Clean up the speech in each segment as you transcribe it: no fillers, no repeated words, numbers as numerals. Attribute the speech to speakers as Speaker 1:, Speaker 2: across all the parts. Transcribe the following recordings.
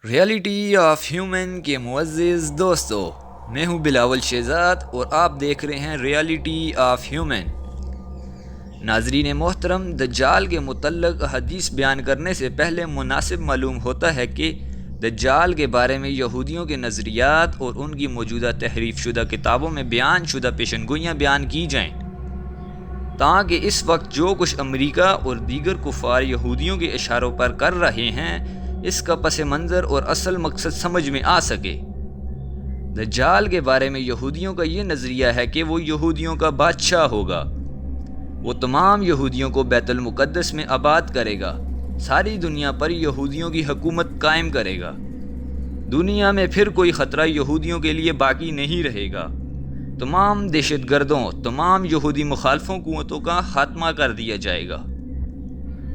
Speaker 1: Reality of human کے معزز دوستو، میں ہوں بلاول شہزاد اور آپ دیکھ رہے ہیں ریئلٹی آف ہیومن۔ ناظرین محترم، دجال کے متعلق حدیث بیان کرنے سے پہلے مناسب معلوم ہوتا ہے کہ دجال کے بارے میں یہودیوں کے نظریات اور ان کی موجودہ تحریف شدہ کتابوں میں بیان شدہ پیشن گوئیاں بیان کی جائیں، تاکہ اس وقت جو کچھ امریکہ اور دیگر کفار یہودیوں کے اشاروں پر کر رہے ہیں اس کا پس منظر اور اصل مقصد سمجھ میں آ سکے۔ دجال کے بارے میں یہودیوں کا یہ نظریہ ہے کہ وہ یہودیوں کا بادشاہ ہوگا، وہ تمام یہودیوں کو بیت المقدس میں آباد کرے گا، ساری دنیا پر یہودیوں کی حکومت قائم کرے گا، دنیا میں پھر کوئی خطرہ یہودیوں کے لیے باقی نہیں رہے گا، تمام دہشت گردوں، تمام یہودی مخالفوں قوتوں کا خاتمہ کر دیا جائے گا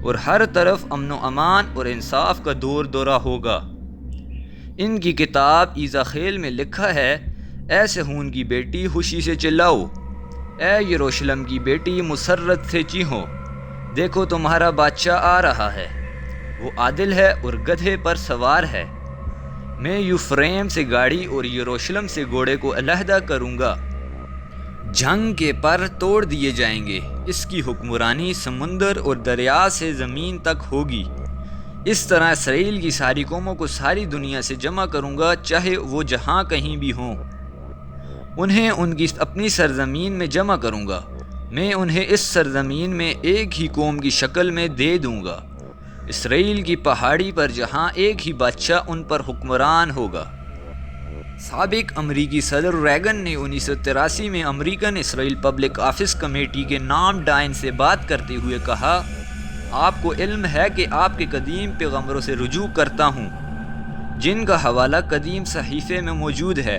Speaker 1: اور ہر طرف امن و امان اور انصاف کا دور دورہ ہوگا۔ ان کی کتاب ایزاخیل میں لکھا ہے، اے صہیون کی بیٹی خوشی سے چلاؤ، اے یروشلم کی بیٹی مسرت سے چیخو، دیکھو تمہارا بادشاہ آ رہا ہے، وہ عادل ہے اور گدھے پر سوار ہے، میں یوفریم سے گاڑی اور یروشلم سے گھوڑے کو علیحدہ کروں گا، جنگ کے پر توڑ دیے جائیں گے، اس کی حکمرانی سمندر اور دریا سے زمین تک ہوگی، اس طرح اسرائیل کی ساری قوموں کو ساری دنیا سے جمع کروں گا، چاہے وہ جہاں کہیں بھی ہوں، انہیں ان کی اپنی سرزمین میں جمع کروں گا، میں انہیں اس سرزمین میں ایک ہی قوم کی شکل میں دے دوں گا، اسرائیل کی پہاڑی پر جہاں ایک ہی بادشاہ ان پر حکمران ہوگا۔ سابق امریکی صدر ریگن نے 1983 میں امریکن اسرائیل پبلک آفس کمیٹی کے نام ڈائن سے بات کرتے ہوئے کہا، آپ کو علم ہے کہ آپ کے قدیم پیغمبروں سے رجوع کرتا ہوں، جن کا حوالہ قدیم صحیفے میں موجود ہے،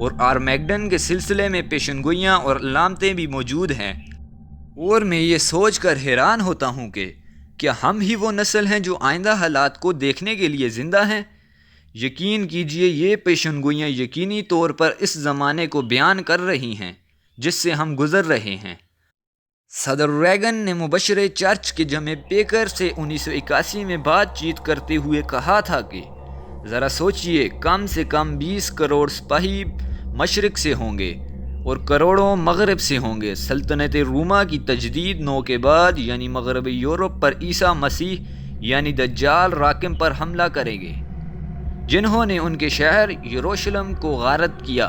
Speaker 1: اور آرمیگڈن کے سلسلے میں پیشن گوئیاں اور علامتیں بھی موجود ہیں، اور میں یہ سوچ کر حیران ہوتا ہوں کہ کیا ہم ہی وہ نسل ہیں جو آئندہ حالات کو دیکھنے کے لیے زندہ ہیں؟ یقین کیجئے یہ پیشن گوئیاں یقینی طور پر اس زمانے کو بیان کر رہی ہیں جس سے ہم گزر رہے ہیں۔ صدر ریگن نے مبشر چرچ کے جمع پیکر سے 1981 میں بات چیت کرتے ہوئے کہا تھا کہ ذرا سوچئے، کم سے کم 20 کروڑ سپاہی مشرق سے ہوں گے اور کروڑوں مغرب سے ہوں گے۔ سلطنت روما کی تجدید 9 کے بعد یعنی مغربی یورپ پر عیسیٰ مسیح یعنی دجال راکم پر حملہ کریں گے، جنہوں نے ان کے شہر یروشلم کو غارت کیا۔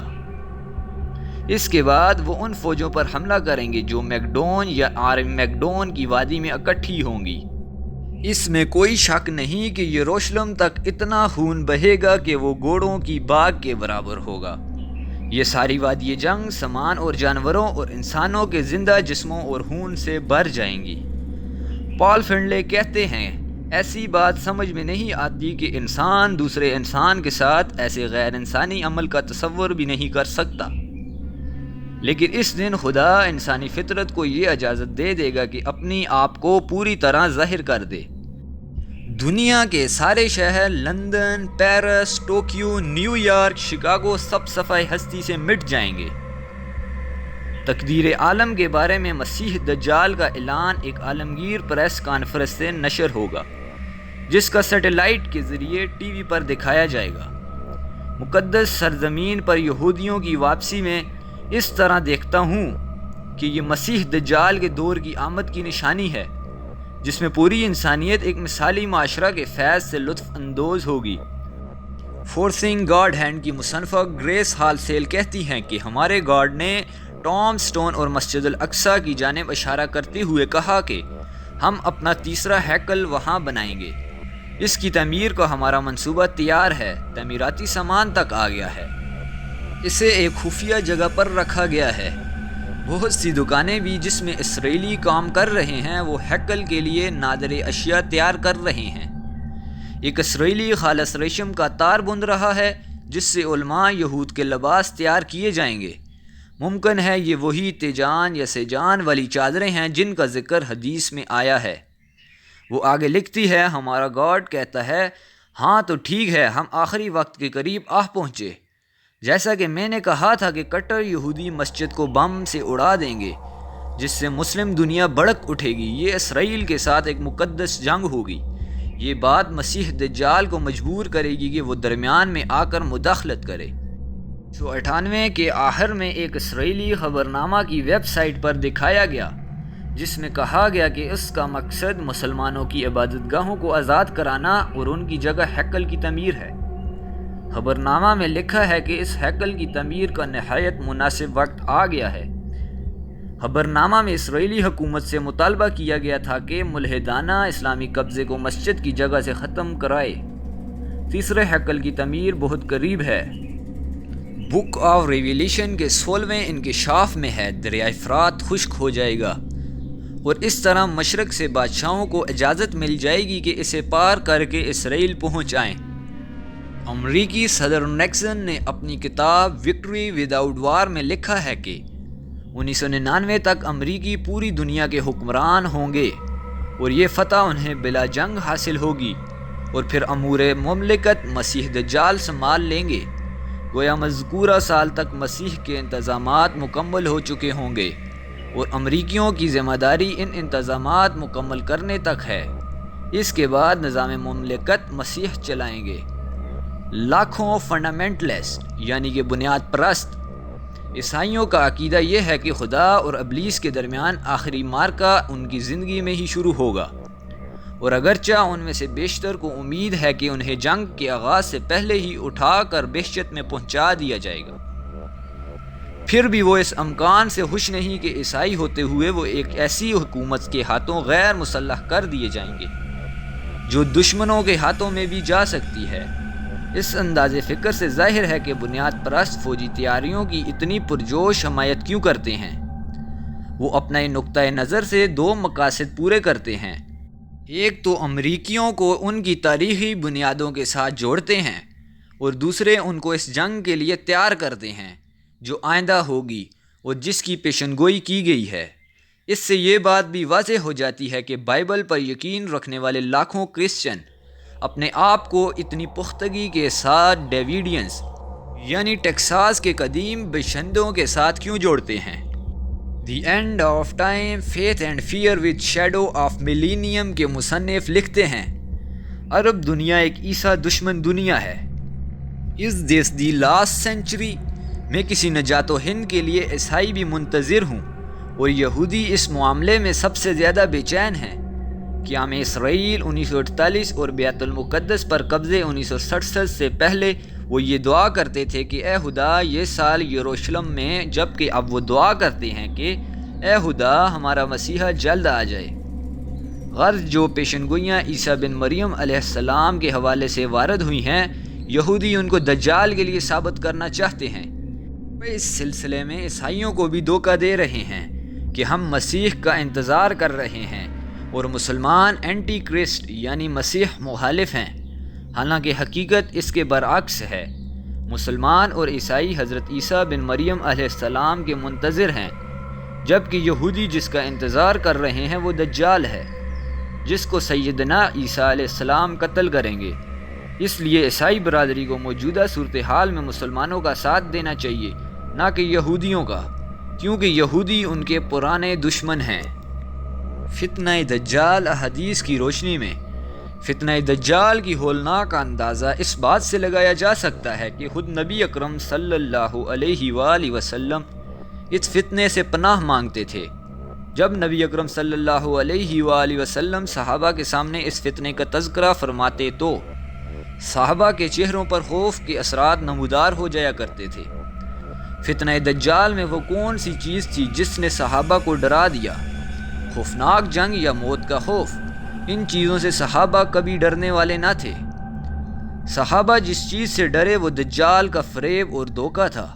Speaker 1: اس کے بعد وہ ان فوجوں پر حملہ کریں گے جو میگڈون یا آرمیگڈون کی وادی میں اکٹھی ہوں گی۔ اس میں کوئی شک نہیں کہ یروشلم تک اتنا خون بہے گا کہ وہ گھوڑوں کی باغ کے برابر ہوگا۔ یہ ساری وادی جنگ سامان اور جانوروں اور انسانوں کے زندہ جسموں اور خون سے بھر جائیں گی۔ پال فنلے کہتے ہیں، ایسی بات سمجھ میں نہیں آتی کہ انسان دوسرے انسان کے ساتھ ایسے غیر انسانی عمل کا تصور بھی نہیں کر سکتا، لیکن اس دن خدا انسانی فطرت کو یہ اجازت دے دے گا کہ اپنی آپ کو پوری طرح ظاہر کر دے۔ دنیا کے سارے شہر، London, Paris, Tokyo, New York, Chicago سب صفحہ ہستی سے مٹ جائیں گے۔ تقدیر عالم کے بارے میں مسیح دجال کا اعلان ایک عالمگیر پریس کانفرنس سے نشر ہوگا، جس کا سیٹلائٹ کے ذریعے ٹی وی پر دکھایا جائے گا۔ مقدس سرزمین پر یہودیوں کی واپسی میں اس طرح دیکھتا ہوں کہ یہ مسیح دجال کے دور کی آمد کی نشانی ہے، جس میں پوری انسانیت ایک مثالی معاشرہ کے فیض سے لطف اندوز ہوگی۔ فورسنگ گاڈ ہینڈ کی مصنفہ گریس ہال سیل کہتی ہیں کہ ہمارے گاڈ نے ٹام سٹون اور مسجد الاقصی کی جانب اشارہ کرتے ہوئے کہا کہ ہم اپنا تیسرا ہیکل وہاں بنائیں گے، اس کی تعمیر کا ہمارا منصوبہ تیار ہے، تعمیراتی سامان تک آ گیا ہے، اسے ایک خفیہ جگہ پر رکھا گیا ہے، بہت سی دکانیں بھی جس میں اسرائیلی کام کر رہے ہیں وہ ہیکل کے لیے نادر اشیاء تیار کر رہے ہیں، ایک اسرائیلی خالص ریشم کا تار بن رہا ہے جس سے علماء یہود کے لباس تیار کیے جائیں گے، ممکن ہے یہ وہی تیجان یا سیجان والی چادریں ہیں جن کا ذکر حدیث میں آیا ہے۔ وہ آگے لکھتی ہے، ہمارا گاڈ کہتا ہے، ہاں تو ٹھیک ہے، ہم آخری وقت کے قریب آ پہنچے، جیسا کہ میں نے کہا تھا کہ کٹر یہودی مسجد کو بم سے اڑا دیں گے، جس سے مسلم دنیا بھڑک اٹھے گی، یہ اسرائیل کے ساتھ ایک مقدس جنگ ہوگی، یہ بات مسیح دجال کو مجبور کرے گی کہ وہ درمیان میں آ کر مداخلت کرے۔ 1998 کے آخر میں ایک اسرائیلی خبرنامہ کی ویب سائٹ پر دکھایا گیا جس میں کہا گیا کہ اس کا مقصد مسلمانوں کی عبادت گاہوں کو آزاد کرانا اور ان کی جگہ ہیکل کی تعمیر ہے۔ خبرنامہ میں لکھا ہے کہ اس ہیکل کی تعمیر کا نہایت مناسب وقت آ گیا ہے۔ خبرنامہ میں اسرائیلی حکومت سے مطالبہ کیا گیا تھا کہ ملحدانہ اسلامی قبضے کو مسجد کی جگہ سے ختم کرائے۔ تیسرے ہیکل کی تعمیر بہت قریب ہے۔ بک آف ریویلیشن کے 16ویں انکشاف میں ہے دریائے فرات خشک ہو جائے گا اور اس طرح مشرق سے بادشاہوں کو اجازت مل جائے گی کہ اسے پار کر کے اسرائیل پہنچ آئیں۔ امریکی صدر نیکسن نے اپنی کتاب وکٹری وداؤٹ وار میں لکھا ہے کہ 1999 تک امریکی پوری دنیا کے حکمران ہوں گے اور یہ فتح انہیں بلا جنگ حاصل ہوگی اور پھر امور مملکت مسیح دجال سنبھال لیں گے۔ گویا مذکورہ سال تک مسیح کے انتظامات مکمل ہو چکے ہوں گے اور امریکیوں کی ذمہ داری ان انتظامات مکمل کرنے تک ہے۔ اس کے بعد نظام مملکت مسیح چلائیں گے۔ لاکھوں فنڈامنٹلسٹ یعنی کہ بنیاد پرست عیسائیوں کا عقیدہ یہ ہے کہ خدا اور ابلیس کے درمیان آخری معرکہ ان کی زندگی میں ہی شروع ہوگا، اور اگرچہ ان میں سے بیشتر کو امید ہے کہ انہیں جنگ کے آغاز سے پہلے ہی اٹھا کر بہشت میں پہنچا دیا جائے گا، پھر بھی وہ اس امکان سے خوش نہیں کہ عیسائی ہوتے ہوئے وہ ایک ایسی حکومت کے ہاتھوں غیر مسلح کر دیے جائیں گے جو دشمنوں کے ہاتھوں میں بھی جا سکتی ہے۔ اس انداز فکر سے ظاہر ہے کہ بنیاد پرست فوجی تیاریوں کی اتنی پرجوش حمایت کیوں کرتے ہیں۔ وہ اپنا نقطۂ نظر سے دو مقاصد پورے کرتے ہیں۔ ایک تو امریکیوں کو ان کی تاریخی بنیادوں کے ساتھ جوڑتے ہیں اور دوسرے ان کو اس جنگ کے لیے تیار کرتے ہیں جو آئندہ ہوگی اور جس کی پیشن گوئی کی گئی ہے۔ اس سے یہ بات بھی واضح ہو جاتی ہے کہ بائبل پر یقین رکھنے والے لاکھوں کرسچن اپنے آپ کو اتنی پختگی کے ساتھ ڈیویڈینس یعنی ٹیکساس کے قدیم باشندوں کے ساتھ کیوں جوڑتے ہیں۔ The end of time faith and fear with shadow of millennium کے مصنف لکھتے ہیں، عرب دنیا ایک عیسیٰ دشمن دنیا ہے۔ از دس دی لاسٹ سینچری؟ میں کسی نجات و ہند کے لیے عیسائی بھی منتظر ہوں اور یہودی اس معاملے میں سب سے زیادہ بے چین ہیں۔ قیام اسرائیل 1948 اور بیت المقدس پر قبضے 1967 سے پہلے وہ یہ دعا کرتے تھے کہ اے خدا یہ سال یروشلم میں، جبکہ اب وہ دعا کرتے ہیں کہ اے خدا ہمارا مسیحا جلد آ جائے۔ غرض جو پیشن گوئیاں عیسیٰ بن مریم علیہ السلام کے حوالے سے وارد ہوئی ہیں، یہودی ان کو دجال کے لیے ثابت کرنا چاہتے ہیں۔ وہ اس سلسلے میں عیسائیوں کو بھی دھوکہ دے رہے ہیں کہ ہم مسیح کا انتظار کر رہے ہیں اور مسلمان اینٹی کرسٹ یعنی مسیح مخالف ہیں، حالانکہ حقیقت اس کے برعکس ہے۔ مسلمان اور عیسائی حضرت عیسیٰ بن مریم علیہ السلام کے منتظر ہیں، جبکہ یہودی جس کا انتظار کر رہے ہیں وہ دجال ہے جس کو سیدنا عیسیٰ علیہ السلام قتل کریں گے۔ اس لیے عیسائی برادری کو موجودہ صورتحال میں مسلمانوں کا ساتھ دینا چاہیے، نہ کہ یہودیوں کا، کیونکہ یہودی ان کے پرانے دشمن ہیں۔ فتنہ دجال احادیث کی روشنی میں فتنہ دجال کی ہولناک اندازہ اس بات سے لگایا جا سکتا ہے کہ خود نبی اکرم صلی اللہ علیہ وآلہ وسلم اس فتنے سے پناہ مانگتے تھے۔ جب نبی اکرم صلی اللہ علیہ وآلہ وسلم صحابہ کے سامنے اس فتنے کا تذکرہ فرماتے تو صحابہ کے چہروں پر خوف کے اثرات نمودار ہو جایا کرتے تھے۔ فتنہ دجال میں وہ کون سی چیز تھی جس نے صحابہ کو ڈرا دیا؟ خوفناک جنگ یا موت کا خوف؟ ان چیزوں سے صحابہ کبھی ڈرنے والے نہ تھے۔ صحابہ جس چیز سے ڈرے وہ دجال کا فریب اور دھوکہ تھا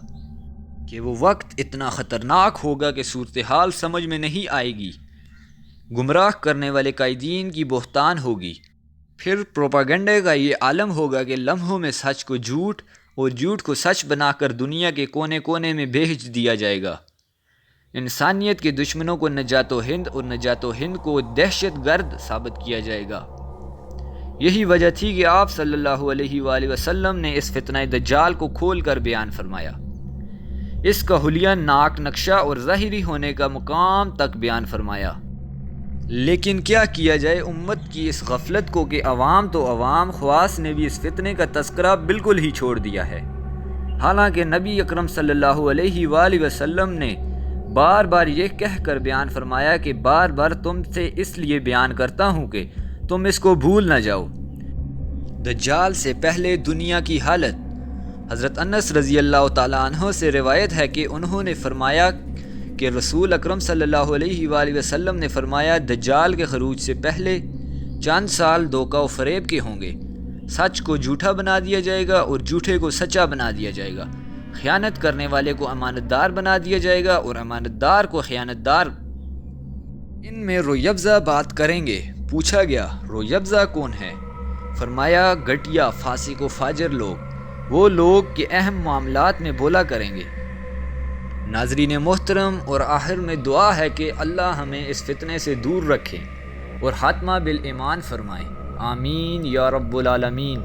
Speaker 1: کہ وہ وقت اتنا خطرناک ہوگا کہ صورتحال سمجھ میں نہیں آئے گی، گمراہ کرنے والے قائدین کی بہتان ہوگی، پھر پروپیگنڈے کا یہ عالم ہوگا کہ لمحوں میں سچ کو جھوٹ اور جھوٹ کو سچ بنا کر دنیا کے کونے کونے میں بھیج دیا جائے گا۔ انسانیت کے دشمنوں کو نجات و ہند اور نجات و ہند کو دہشت گرد ثابت کیا جائے گا۔ یہی وجہ تھی کہ آپ صلی اللہ علیہ وآلہ وسلم نے اس فتنہ دجال کو کھول کر بیان فرمایا، اس کا حلیہ ناک نقشہ اور ظاہری ہونے کا مقام تک بیان فرمایا۔ لیکن کیا کیا جائے امت کی اس غفلت کو کہ عوام تو عوام، خواص نے بھی اس فتنے کا تذکرہ بالکل ہی چھوڑ دیا ہے، حالانکہ نبی اکرم صلی اللہ علیہ وآلہ وسلم نے بار بار یہ کہہ کر بیان فرمایا کہ بار بار تم سے اس لیے بیان کرتا ہوں کہ تم اس کو بھول نہ جاؤ۔ دجال سے پہلے دنیا کی حالت۔ حضرت انس رضی اللہ تعالیٰ عنہ سے روایت ہے کہ انہوں نے فرمایا کہ رسول اکرم صلی اللہ علیہ وآلہ وسلم نے فرمایا دجال کے خروج سے پہلے چند سال دھوکہ و فریب کے ہوں گے، سچ کو جھوٹا بنا دیا جائے گا اور جھوٹے کو سچا بنا دیا جائے گا، خیانت کرنے والے کو امانت دار بنا دیا جائے گا اور امانت دار کو خیانت دار۔ ان میں رویبضہ بات کریں گے۔ پوچھا گیا رویبضہ کون ہے؟ فرمایا گھٹیا، فاسق و فاجر لوگ، وہ لوگ کہ اہم معاملات میں بولا کریں گے۔ ناظرین محترم، اور آخر میں دعا ہے کہ اللہ ہمیں اس فتنے سے دور رکھے اور خاتمہ بالایمان فرمائے، آمین یا رب العالمین۔